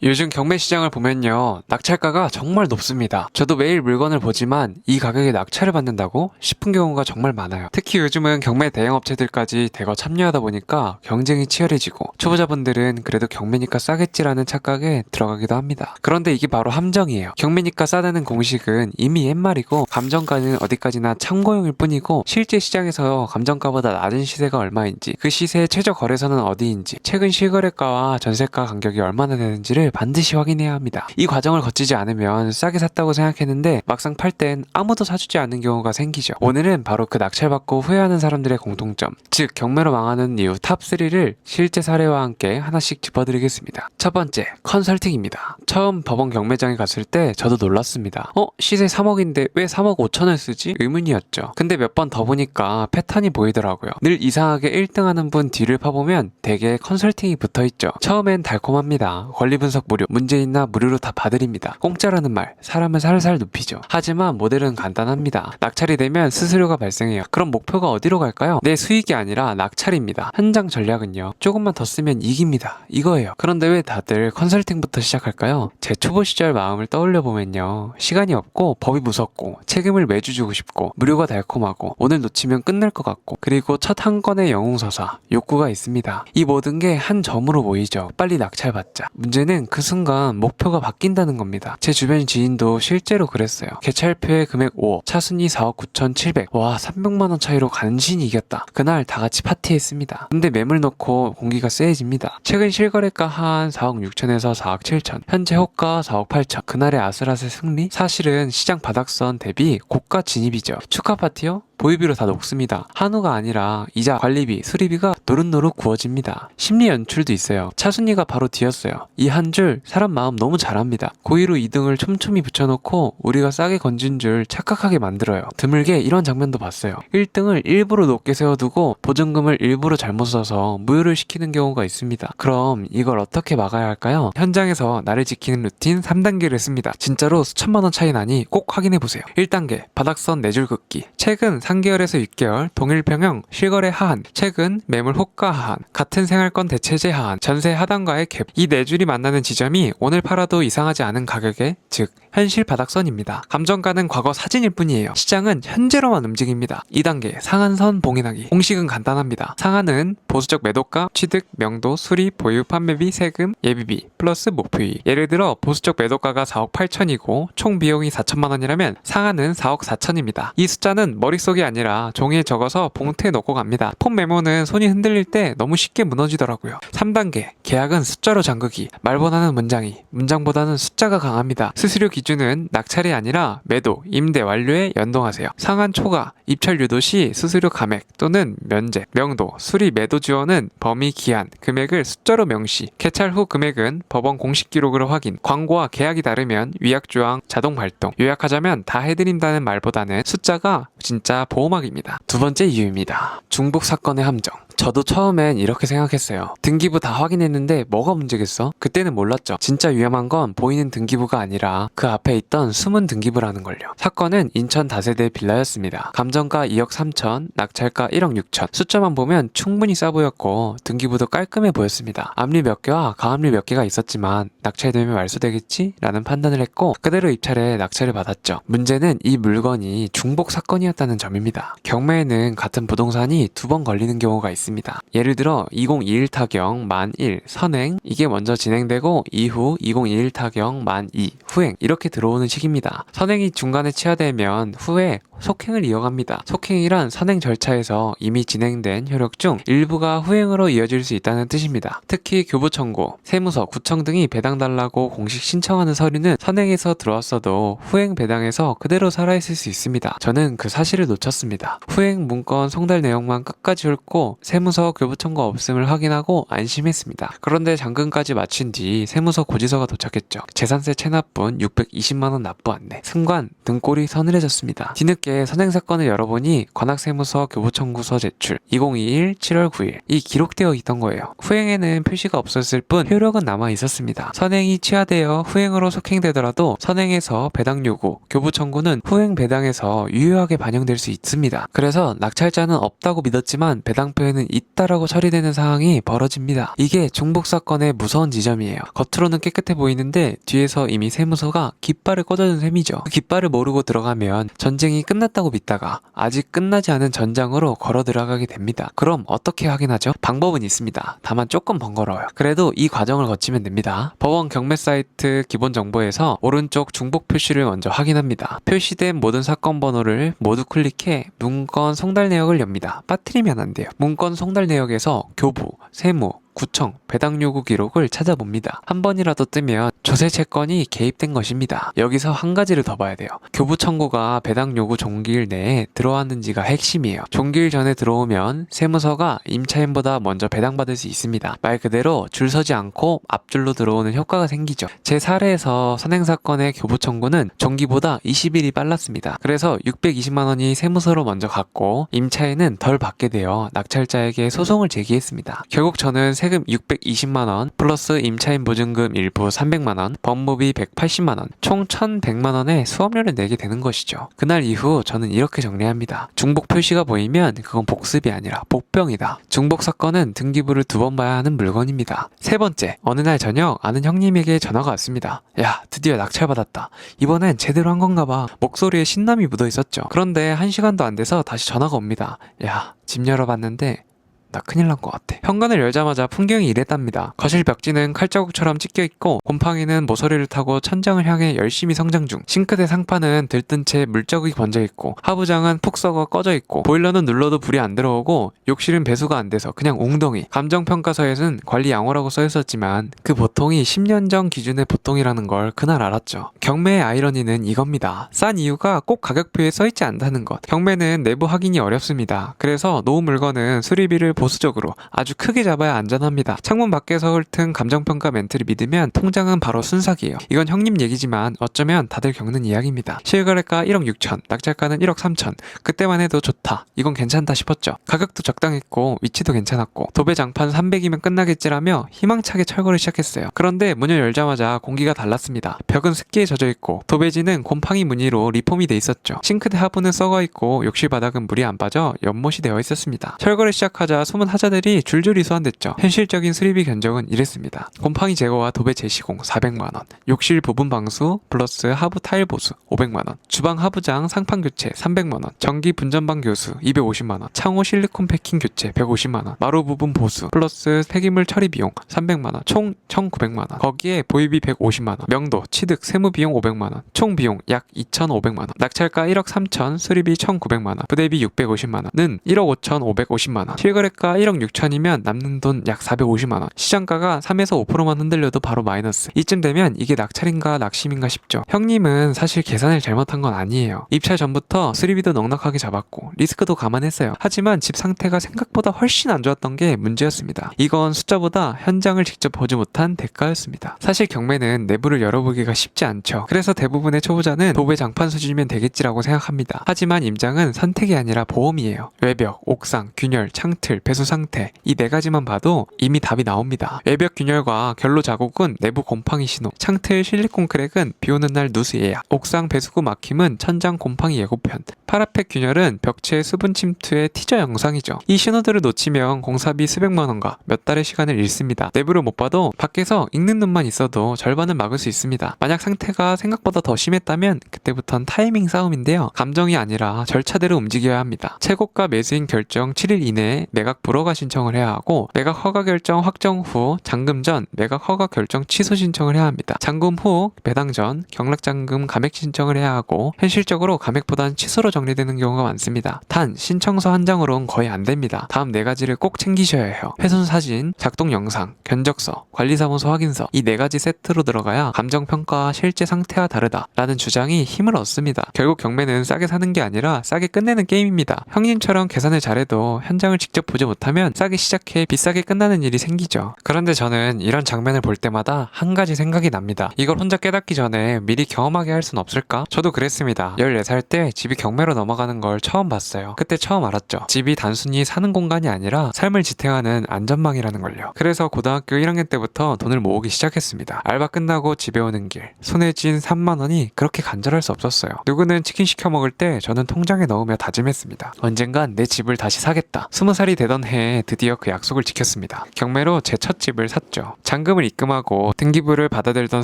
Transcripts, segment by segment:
요즘 경매 시장을 보면요, 낙찰가가 정말 높습니다. 저도 매일 물건을 보지만 이 가격에 낙찰을 받는다고 싶은 경우가 정말 많아요. 특히 요즘은 경매 대형 업체들까지 대거 참여하다 보니까 경쟁이 치열해지고 초보자분들은 그래도 경매니까 싸겠지라는 착각에 들어가기도 합니다. 그런데 이게 바로 함정이에요. 경매니까 싸다는 공식은 이미 옛말이고 감정가는 어디까지나 참고용일 뿐이고 실제 시장에서 감정가보다 낮은 시세가 얼마인지, 그 시세의 최저 거래선은 어디인지, 최근 실거래가와 전세가 간격이 얼마나 되는지를 반드시 확인해야 합니다. 이 과정을 거치지 않으면 싸게 샀다고 생각했는데 막상 팔 땐 아무도 사주지 않는 경우가 생기죠. 오늘은 바로 그 낙찰받고 후회하는 사람들의 공통점, 즉 경매로 망하는 이유 탑3를 실제 사례와 함께 하나씩 짚어드리겠습니다. 첫 번째, 컨설팅입니다. 처음 법원 경매장에 갔을 때 저도 놀랐습니다. 시세 3억인데 왜 3억 5천을 쓰지? 의문이었죠. 근데 몇 번 더 보니까 패턴이 보이더라고요. 늘 이상하게 1등하는 분 뒤를 파보면 대개 컨설팅이 붙어있죠. 처음엔 달콤합니다. 권리 분석 무료, 문제 있나 무료로 다 봐드립니다. 공짜라는 말, 사람을 살살 눕히죠. 하지만 모델은 간단합니다. 낙찰이 되면 수수료가 발생해요. 그럼 목표가 어디로 갈까요? 내 수익이 아니라 낙찰입니다. 현장 전략은요, 조금만 더 쓰면 이깁니다. 이거예요. 그런데 왜 다들 컨설팅부터 시작할까요? 제 초보 시절 마음을 떠올려보면요, 시간이 없고 법이 무섭고 책임을 매주 주고 싶고 무료가 달콤하고 오늘 놓치면 끝날 것 같고 그리고 첫 한 건의 영웅서사, 욕구가 있습니다. 이 모든 게 한 점으로 모이죠. 빨리 낙찰받자. 문제는 그 순간 목표가 바뀐다는 겁니다. 제 주변 지인도 실제로 그랬어요. 개찰표의 금액 5억, 차순위 4억 9,700. 와, 300만원 차이로 간신히 이겼다. 그날 다 같이 파티했습니다. 근데 매물 넣고 공기가 쎄해집니다. 최근 실거래가 한 4억 6천에서 4억 7천, 현재 호가 4억 8천. 그날의 아슬아슬 승리? 사실은 시장 바닥선 대비 고가 진입이죠. 축하 파티요? 보유비로 다 녹습니다. 한우가 아니라 이자, 관리비, 수리비가 노릇노릇 구워집니다. 심리 연출도 있어요. 차순위가 바로 뒤였어요. 이 한 줄 사람 마음 너무 잘합니다. 고의로 2등을 촘촘히 붙여놓고 우리가 싸게 건진 줄 착각하게 만들어요. 드물게 이런 장면도 봤어요. 1등을 일부러 높게 세워두고 보증금을 일부러 잘못 써서 무효를 시키는 경우가 있습니다. 그럼 이걸 어떻게 막아야 할까요? 현장에서 나를 지키는 루틴 3단계를 씁니다. 진짜로 수천만원 차이 나니 꼭 확인해보세요. 1단계, 바닥선 4줄 긋기. 최근 3개월에서 6개월 동일평형 실거래 하한, 최근 매물 호가 하한, 같은 생활권 대체제 하한, 전세 하단과의 갭. 이 4줄이 만나는 지점이 오늘 팔아도 이상하지 않은 가격에, 즉 현실 바닥선입니다. 감정가는 과거 사진일 뿐이에요. 시장은 현재로만 움직입니다. 2단계 상한선 봉인하기. 공식은 간단합니다. 상한은 보수적 매도가, 취득, 명도, 수리, 보유, 판매비, 세금, 예비비 플러스 목표이. 예를 들어 보수적 매도가가 4억 8천이고 총 비용이 4천만 원이라면 상한은 4억 4천입니다. 이 숫자는 머릿속에 아니라 종이에 적어서 봉투에 넣고 갑니다. 폰 메모는 손이 흔들릴 때 너무 쉽게 무너지더라고요. 3단계 계약은 숫자로 잠그기. 말보다는 문장이, 문장보다는 숫자가 강합니다. 수수료 기준은 낙찰이 아니라 매도, 임대 완료에 연동하세요. 상한 초과, 입찰 유도 시 수수료 감액 또는 면제, 명도, 수리 매도 지원은 범위, 기한, 금액을 숫자로 명시, 개찰 후 금액은 법원 공식 기록으로 확인, 광고와 계약이 다르면 위약 조항 자동 발동, 요약하자면 다 해드린다는 말보다는 숫자가 진짜 보호막입니다. 두 번째 이유입니다. 중복 사건의 함정. 저도 처음엔 이렇게 생각했어요. 등기부 다 확인했는데 뭐가 문제겠어? 그때는 몰랐죠. 진짜 위험한 건 보이는 등기부가 아니라 그 앞에 있던 숨은 등기부라는 걸요. 사건은 인천 다세대 빌라였습니다. 감정가 2억 3천, 낙찰가 1억 6천. 숫자만 보면 충분히 싸 보였고 등기부도 깔끔해 보였습니다. 앞리 몇 개와 가압리 몇 개가 있었지만 낙찰되면 말소되겠지? 라는 판단을 했고 그대로 입찰에 낙찰을 받았죠. 문제는 이 물건이 중복 사건이었다는 점입니다. 경매에는 같은 부동산이 2번 걸리는 경우가 있습니다. 예를 들어 2021 타경 만 1 선행, 이게 먼저 진행되고 이후 2021 타경 만 2 후행, 이렇게 들어오는 식입니다. 선행이 중간에 취하되면 후에 속행을 이어갑니다. 속행이란 선행 절차에서 이미 진행된 효력 중 일부가 후행으로 이어질 수 있다는 뜻입니다. 특히 교부 청구, 세무서, 구청 등이 배당달라고 공식 신청하는 서류는 선행에서 들어왔어도 후행 배당에서 그대로 살아있을 수 있습니다. 저는 그 사실을 놓쳤습니다. 후행 문건 송달 내용만 끝까지 훑고 세무서, 교부 청구 없음을 확인하고 안심했습니다. 그런데 잔금까지 마친 뒤 세무서 고지서가 도착했죠. 재산세 체납분 620만원 납부 안내, 승관 등골이 서늘해졌습니다. 뒤늦게 어저께 선행사건을 열어보니 관악세무서 교부청구서 제출 2021 7월 9일 이 기록되어 있던 거예요. 후행에는 표시가 없었을 뿐 효력은 남아 있었습니다. 선행이 취하되어 후행으로 속행되더라도 선행에서 배당 요구, 교부 청구는 후행 배당에서 유효하게 반영될 수 있습니다. 그래서 낙찰자는 없다고 믿었지만 배당표에는 있다라고 처리되는 상황이 벌어집니다. 이게 중복 사건의 무서운 지점이에요. 겉으로는 깨끗해 보이는데 뒤에서 이미 세무서가 깃발을 꽂아준 셈이죠. 그 깃발을 모르고 들어가면 전쟁이 끝났다고 믿다가 아직 끝나지 않은 전장으로 걸어 들어가게 됩니다. 그럼 어떻게 확인하죠? 방법은 있습니다. 다만 조금 번거로워요. 그래도 이 과정을 거치면 됩니다. 법원 경매 사이트 기본 정보에서 오른쪽 중복 표시를 먼저 확인합니다. 표시된 모든 사건 번호를 모두 클릭해 문건 송달 내역을 엽니다. 빠뜨리면 안 돼요. 문건 송달 내역에서 교부, 세무, 구청, 배당 요구 기록을 찾아봅니다. 한 번이라도 뜨면 조세 채권이 개입된 것입니다. 여기서 한 가지를 더 봐야 돼요. 교부 청구가 배당 요구 종기일 내에 들어왔는지가 핵심이에요. 종기일 전에 들어오면 세무서가 임차인보다 먼저 배당받을 수 있습니다. 말 그대로 줄 서지 않고 앞줄로 들어오는 효과가 생기죠. 제 사례에서 선행사건의 교부 청구는 종기보다 20일이 빨랐습니다. 그래서 620만 원이 세무서로 먼저 갔고 임차인은 덜 받게 되어 낙찰자에게 소송을 제기했습니다. 결국 저는 세금 620만원 플러스 임차인 보증금 일부 300만원, 법무비 180만원, 총 1100만원의 수업료를 내게 되는 것이죠. 그날 이후 저는 이렇게 정리합니다. 중복 표시가 보이면 그건 복습이 아니라 복병이다. 중복 사건은 등기부를 2번 봐야 하는 물건입니다. 세 번째, 어느 날 저녁 아는 형님에게 전화가 왔습니다. 야, 드디어 낙찰받았다. 이번엔 제대로 한 건가 봐. 목소리에 신남이 묻어 있었죠. 그런데 1시간도 안 돼서 다시 전화가 옵니다. 야, 집 열어봤는데 나 큰일 난 것 같아. 현관을 열자마자 풍경이 이랬답니다. 거실 벽지는 칼자국처럼 찢겨있고 곰팡이는 모서리를 타고 천장을 향해 열심히 성장 중. 싱크대 상판은 들뜬 채 물자국이 번져있고 하부장은 푹 썩어 꺼져있고 보일러는 눌러도 불이 안 들어오고 욕실은 배수가 안 돼서 그냥 웅덩이. 감정평가서에는 관리 양호라고 써있었지만 그 보통이 10년 전 기준의 보통이라는 걸 그날 알았죠. 경매의 아이러니는 이겁니다. 싼 이유가 꼭 가격표에 써있지 않다는 것. 경매는 내부 확인이 어렵습니다. 그래서 노후 물건은 수리비를 보수적으로 아주 크게 잡아야 안전합니다. 창문 밖에서 훑은 감정평가 멘트를 믿으면 통장은 바로 순삭이에요. 이건 형님 얘기지만 어쩌면 다들 겪는 이야기입니다. 실거래가 1억 6천, 낙찰가는 1억 3천. 그때만 해도 좋다. 이건 괜찮다 싶었죠. 가격도 적당했고 위치도 괜찮았고 도배 장판 300이면 끝나겠지라며 희망차게 철거를 시작했어요. 그런데 문을 열자마자 공기가 달랐습니다. 벽은 습기에 젖어있고 도배지는 곰팡이 무늬로 리폼이 돼 있었죠. 싱크대 하부는 썩어있고 욕실 바닥은 물이 안 빠져 연못이 되어 있었습니다. 철거를 시작하자 소문 하자들이 줄줄이 소환됐죠. 현실적인 수리비 견적은 이랬습니다. 곰팡이 제거와 도배 재시공 400만원, 욕실 부분 방수 플러스 하부 타일 보수 500만원, 주방 하부장 상판 교체 300만원, 전기 분전방 교수 250만원, 창호 실리콘 패킹 교체 150만원, 마루 부분 보수 플러스 폐기물 처리 비용 300만원, 총 1900만원, 거기에 보유비 150만원, 명도, 취득, 세무 비용 500만원, 총 비용 약 2500만원, 낙찰가 1억 3천, 수리비 1900만원, 부대비 650만원은 1억 5천 550만원, 실거래 가 1억 6천이면 남는 돈 약 450만원. 시장가가 3에서 5%만 흔들려도 바로 마이너스. 이쯤 되면 이게 낙찰인가 낙심인가 싶죠. 형님은 사실 계산을 잘못한 건 아니에요. 입찰 전부터 수리비도 넉넉하게 잡았고 리스크도 감안했어요. 하지만 집 상태가 생각보다 훨씬 안 좋았던 게 문제였습니다. 이건 숫자보다 현장을 직접 보지 못한 대가였습니다. 사실 경매는 내부를 열어보기가 쉽지 않죠. 그래서 대부분의 초보자는 도배 장판 수준이면 되겠지라고 생각합니다. 하지만 임장은 선택이 아니라 보험이에요. 외벽, 옥상, 균열, 창틀, 배수 상태 이 네 가지만 봐도 이미 답이 나옵니다. 외벽 균열과 결로 자국은 내부 곰팡이 신호, 창틀 실리콘 크랙은 비오는 날 누수 예약, 옥상 배수구 막힘은 천장 곰팡이 예고편, 파라펫 균열은 벽체 수분 침투의 티저 영상이죠. 이 신호들을 놓치면 공사비 수백만 원과 몇 달의 시간을 잃습니다. 내부를 못 봐도 밖에서 읽는 눈만 있어도 절반은 막을 수 있습니다. 만약 상태가 생각보다 더 심했다면 그때부턴 타이밍 싸움인데요. 감정이 아니라 절차대로 움직여야 합니다. 최고가 매수인 결정 7일 이내에 매각 불허가 신청을 해야 하고 매각 허가 결정 확정 후 잔금 전 매각 허가 결정 취소 신청을 해야 합니다. 잔금 후 배당 전 경락잔금 감액 신청을 해야 하고 현실적으로 감액보단 취소로 정리되는 경우가 많습니다. 단 신청서 한 장으로는 거의 안 됩니다. 다음 네 가지를 꼭 챙기셔야 해요. 훼손 사진, 작동 영상, 견적서, 관리사무소 확인서 이 네 가지 세트로 들어가야 감정평가와 실제 상태와 다르다라는 주장이 힘을 얻습니다. 결국 경매는 싸게 사는 게 아니라 싸게 끝내는 게임입니다. 형님처럼 계산을 잘해도 현장을 직접 보지 못하면 싸게 시작해 비싸게 끝나는 일이 생기죠. 그런데 저는 이런 장면을 볼 때마다 한 가지 생각이 납니다. 이걸 혼자 깨닫기 전에 미리 경험하게 할 순 없을까? 저도 그랬습니다. 14살 때 집이 경매로 넘어가는 걸 처음 봤어요. 그때 처음 알았죠. 집이 단순히 사는 공간이 아니라 삶을 지탱하는 안전망이라는 걸요. 그래서 고등학교 1학년 때부터 돈을 모으기 시작했습니다. 알바 끝나고 집에 오는 길, 손에 쥔 3만 원이 그렇게 간절할 수 없었어요. 누구는 치킨 시켜 먹을 때 저는 통장에 넣으며 다짐했습니다. 언젠간 내 집을 다시 사겠다. 20살이 되던 해에 드디어 그 약속을 지켰습니다. 경매로 제 첫 집을 샀죠. 잔금을 입금하고 등기부를 받아들던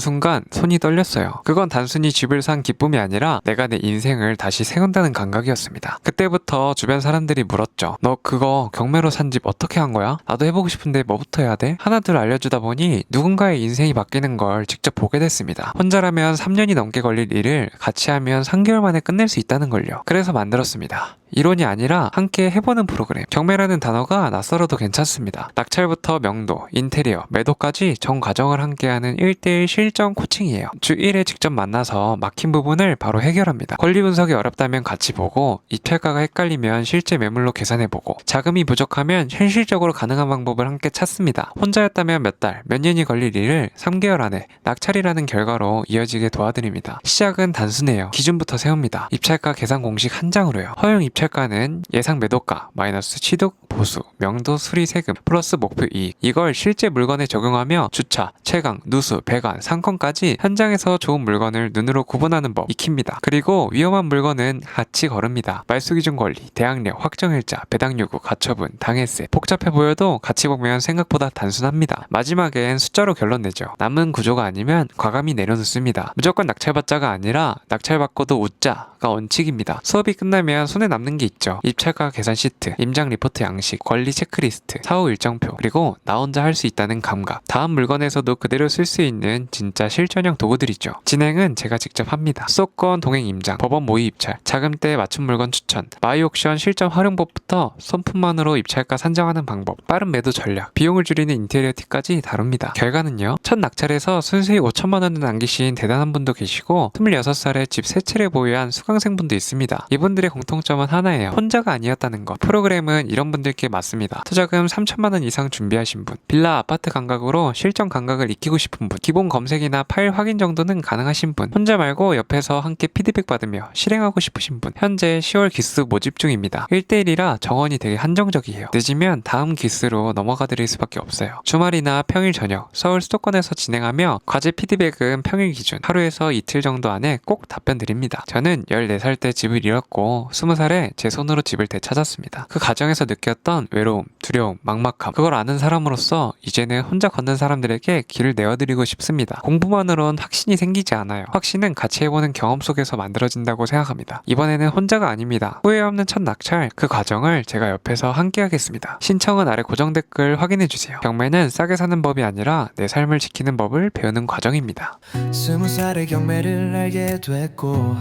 순간 손이 떨렸어요. 그건 단순히 집을 산 기쁨이 아니라 내가 내 인생을 다시 세운다는 감각이었습니다. 그때부터 주변 사람들이 물었죠. 너 그거 경매로 산 집 어떻게 한 거야? 나도 해보고 싶은데 뭐부터 해야 돼? 하나둘 알려주다 보니 누군가의 인생이 바뀌는 걸 직접 보게 됐습니다. 혼자라면 3년이 넘게 걸릴 일을 같이 하면 3개월 만에 끝낼 수 있다는 걸요. 그래서 만들었습니다. 이론이 아니라 함께 해보는 프로그램. 경매라는 단어가 낯설어도 괜찮습니다. 낙찰부터 명도, 인테리어, 매도까지 전 과정을 함께하는 1대1 실전 코칭이에요. 주 1회 직접 만나서 막힌 부분을 바로 해결합니다. 권리 분석이 어렵다면 같이 보고, 입찰가가 헷갈리면 실제 매물로 계산해보고, 자금이 부족하면 현실적으로 가능한 방법을 함께 찾습니다. 혼자였다면 몇 달, 몇 년이 걸릴 일을 3개월 안에 낙찰이라는 결과로 이어지게 도와드립니다. 시작은 단순해요. 기준부터 세웁니다. 입찰가 계산 공식 한 장으로요. 허용 입찰가는 예상 매도가 마이너스 취득, 보수, 명도, 수리, 세금 플러스 목표 이익. 이걸 실제 물건에 적용하며 주차, 채광, 누수, 배관, 상권까지 현장에서 좋은 물건을 눈으로 구분하는 법 익힙니다. 그리고 위험한 물건은 같이 거릅니다. 말소기준 권리, 대항력, 확정일자, 배당요구, 가처분, 당해세. 복잡해 보여도 같이 보면 생각보다 단순합니다. 마지막엔 숫자로 결론 내죠. 남은 구조가 아니면 과감히 내려놓습니다. 무조건 낙찰받자가 아니라 낙찰받고도 웃자가 원칙입니다. 수업이 끝나면 손에 남는 게 있죠. 입찰가 계산 시트, 임장 리포트 양식, 권리 체크리스트, 사후 일정표, 그리고 나 혼자 할 수 있다는 감각. 다음 물건에서도 그대로 쓸 수 있는 진짜 실전형 도구들이죠. 진행은 제가 직접 합니다. 수도권 동행 임장, 법원 모의 입찰, 자금대 맞춤 물건 추천, 마이옥션 실전 활용법부터 손품만으로 입찰가 산정하는 방법, 빠른 매도 전략, 비용을 줄이는 인테리어 팁까지 다룹니다. 결과는요, 첫 낙찰에서 순수히 5천만 원을 남기신 대단한 분도 계시고 26살에 집 3채를 보유한 수강생분도 있습니다. 이분들의 공통점은 하나예요. 혼자가 아니었다는 것. 프로그램은 이런 분들께 맞습니다. 투자금 3천만 원 이상 준비하신 분, 빌라 아파트 감각으로 실전 감각을 익히고 싶은 분, 기본 검색이나 파일 확인 정도는 가능하신 분, 혼자 말고 옆에서 함께 피드백 받으며 실행하고 싶으신 분. 현재 10월 기수 모집 중입니다. 1대1이라 정원이 되게 한정적이에요. 늦으면 다음 기수로 넘어가 드릴 수밖에 없어요. 주말이나 평일 저녁 서울 수도권에서 진행하며 과제 피드백은 평일 기준 하루에서 이틀 정도 안에 꼭 답변 드립니다. 저는 14살 때 집을 잃었고 20살에 제 손으로 집을 되찾았습니다. 그 과정에서 느꼈던 외로움, 두려움, 막막함, 그걸 아는 사람으로서 이제는 혼자 걷는 사람들에게 길을 내어드리고 싶습니다. 공부만으론 확신이 생기지 않아요. 확신은 같이 해보는 경험 속에서 만들어진다고 생각합니다. 이번에는 혼자가 아닙니다. 후회 없는 첫 낙찰, 그 과정을 제가 옆에서 함께 하겠습니다. 신청은 아래 고정 댓글 확인해주세요. 경매는 싸게 사는 법이 아니라 내 삶을 지키는 법을 배우는 과정입니다. 20살에 경매를 알게 됐고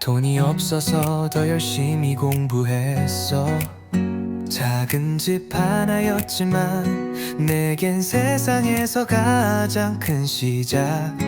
돈이 없어서 더 열심히 공부했어. 작은 집 하나였지만 내겐 세상에서 가장 큰 시작이었지.